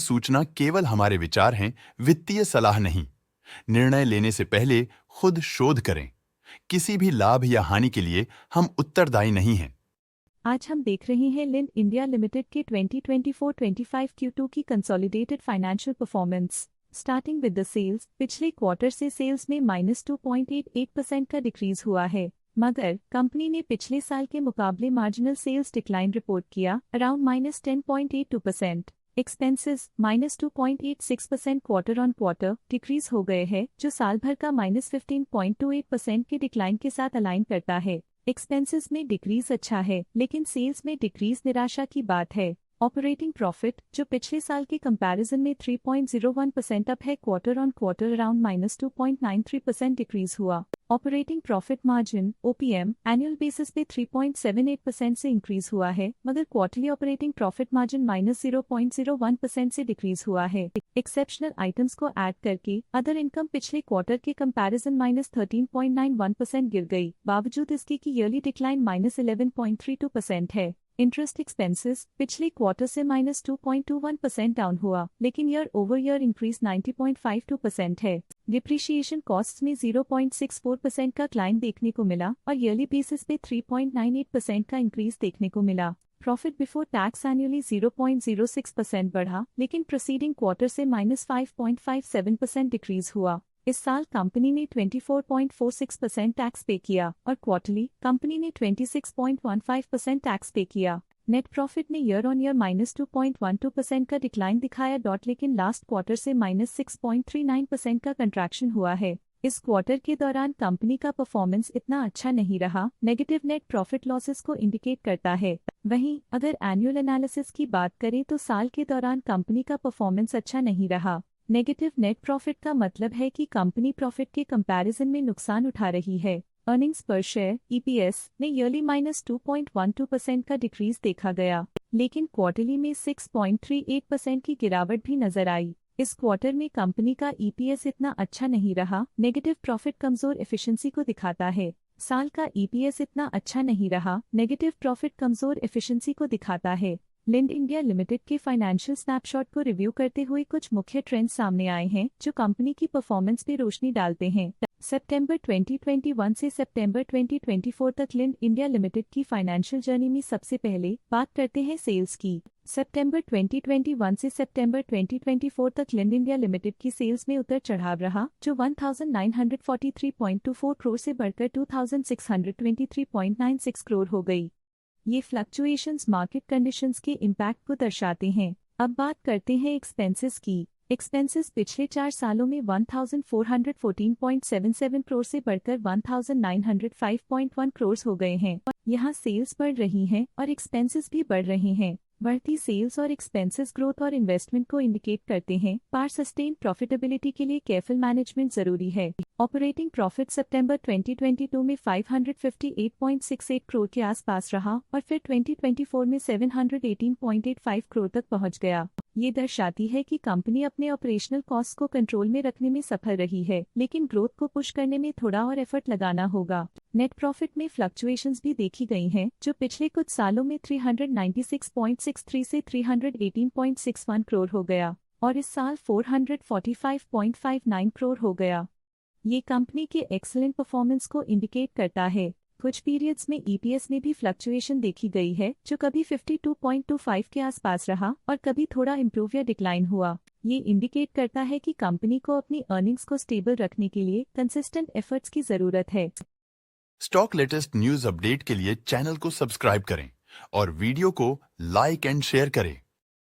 सूचना केवल हमारे विचार हैं, वित्तीय सलाह नहीं। निर्णय लेने से पहले खुद शोध करें। किसी भी लाभ या हानि के लिए हम उत्तरदायी नहीं हैं। आज हम देख रहे हैं लिंड इंडिया लिमिटेड के 2024-25 Q2 की consolidated financial performance. Starting with the sales, पिछले क्वार्टर से सेल्स में -2.88% का डिक्रीज हुआ है, मगर कंपनी ने पिछले साल के मुकाबले मार्जिनल सेल्स डिक्लाइन रिपोर्ट किया, around -10.82%। Expenses -2.86% quarter on quarter decrease हो गए हैं, जो साल भर का -15.28% के डिक्लाइन के साथ अलाइन करता है। एक्सपेंसेस में डिक्रीज अच्छा है, लेकिन सेल्स में डिक्रीज निराशा की बात है। ऑपरेटिंग प्रॉफिट, जो पिछले साल के कंपैरिजन में 3.01% अप है, quarter on quarter around -2.93% decrease हुआ। Operating profit margin (OPM) annual basis पे 3.78% से इंक्रीज हुआ है, मगर क्वार्टरली ऑपरेटिंग प्रॉफिट मार्जिन -0.01% से डिक्रीज हुआ है। एक्सेप्शनल आइटम्स को ऐड करके अदर इनकम पिछले क्वार्टर के कंपैरिजन -13.91% गिर गई, बावजूद इसके कि ईयरली डिक्लाइन -11.32% है। इंटरेस्ट एक्सपेंसेस पिछले क्वार्टर से -2.21% डाउन हुआ, लेकिन ईयर ओवर ईयर इंक्रीज 90.52% है। डिप्रिशिएशन कॉस्ट्स में 0.64% का क्लाइन देखने को मिला और ईयरली बेसिस पे 3.98% का इंक्रीज देखने को मिला। प्रॉफिट बिफोर टैक्स एनुअली 0.06% बढ़ा, लेकिन प्रीसीडिंग क्वार्टर से -5.57% डिक्रीज हुआ। इस साल कंपनी ने 24.46% टैक्स पे किया और क्वार्टरली कंपनी ने 26.15% टैक्स पे किया। नेट प्रॉफिट ने ईयर ऑन ईयर -2.12% का डिक्लाइन दिखाया, लेकिन लास्ट क्वार्टर से -6.39% का कंट्रैक्शन हुआ है। इस क्वार्टर के दौरान कंपनी का परफॉर्मेंस इतना अच्छा नहीं रहा, नेगेटिव नेट प्रॉफिट लॉसेस को इंडिकेट करता है। वहीं अगर एनुअल एनालिसिस की बात करें तो साल के दौरान कंपनी का परफॉर्मेंस अच्छा नहीं रहा। नेगेटिव नेट प्रॉफिट का मतलब है कि कंपनी प्रॉफिट के कंपैरिजन में नुकसान उठा रही है। अर्निंग्स पर शेयर (EPS) ने ईयरली -2.12% का डिक्रीज देखा गया, लेकिन क्वार्टरली में 6.38% की गिरावट भी नजर आई। इस क्वार्टर में कंपनी का EPS इतना अच्छा नहीं रहा, नेगेटिव प्रॉफिट कमजोर एफिशिएंसी को दिखाता है। साल का EPS इतना अच्छा नहीं रहा, नेगेटिव प्रॉफिट कमजोर एफिशिएंसी को दिखाता है। लिंड इंडिया लिमिटेड के फाइनेंशियल स्नैपशॉट को रिव्यू करते हुए कुछ मुख्य ट्रेंड्स सामने आए हैं, जो कंपनी की परफॉर्मेंस पे रोशनी डालते हैं। सितंबर 2021 से सितंबर 2024 तक लिंड इंडिया लिमिटेड की फाइनेंशियल जर्नी में सबसे पहले बात करते हैं सेल्स की। सितंबर 2021 से सितंबर 2024 तक लिंड इंडिया लिमिटेड की सेल्स में उतर चढ़ाव रहा, जो 1943.24 करोड़ से बढ़कर 2623.96 करोड़ हो गई। ये फ्लक्चुएशंस मार्केट कंडीशंस के इम्पैक्ट को दर्शाते हैं। अब बात करते हैं एक्सपेंसेस की। एक्सपेंसेस पिछले 4 सालों में 1414.77 करोड़ से बढ़कर 1905.1 करोड़ हो गए हैं। यहाँ सेल्स बढ़ रही हैं और एक्सपेंसेस भी बढ़ रहे हैं। बढ़ती सेल्स और एक्सपेंसेस ग्रोथ और इन्वेस्टमेंट को इंडिकेट करते हैं, पर सस्टेन प्रॉफिटेबिलिटी के लिए केयरफुल मैनेजमेंट जरूरी है। ऑपरेटिंग प्रॉफिट सितंबर 2022 में 558.68 करोड़ के आसपास रहा और फिर 2024 में 718.85 करोड़ तक पहुंच गया। ये दर्शाती है कि कंपनी अपने ऑपरेशनल कॉस्ट को कंट्रोल में रखने में सफल रही है, लेकिन ग्रोथ को पुश करने में थोड़ा और एफर्ट लगाना होगा। नेट प्रॉफिट में फ्लक्चुएशंस भी देखी गई हैं, जो पिछले कुछ सालों में 396.63 से 318.61 करोड़ हो गया और इस साल 445.59 करोड़ हो गया। ये कंपनी के एक्सीलेंट परफॉर्मेंस को इंडिकेट करता है। कुछ पीरियड्स में EPS में भी फ्लक्चुएशन देखी गई है, जो कभी 52.25 के आसपास रहा और कभी थोड़ा इम्प्रूव या डिक्लाइन हुआ। ये इंडिकेट करता है कि कंपनी को अपनी अर्निंग्स को स्टेबल रखने के लिए कंसिस्टेंट एफर्ट्स की जरूरत है। स्टॉक लेटेस्ट न्यूज अपडेट के लिए चैनल को सब्सक्राइब करें और वीडियो को लाइक एंड शेयर करें।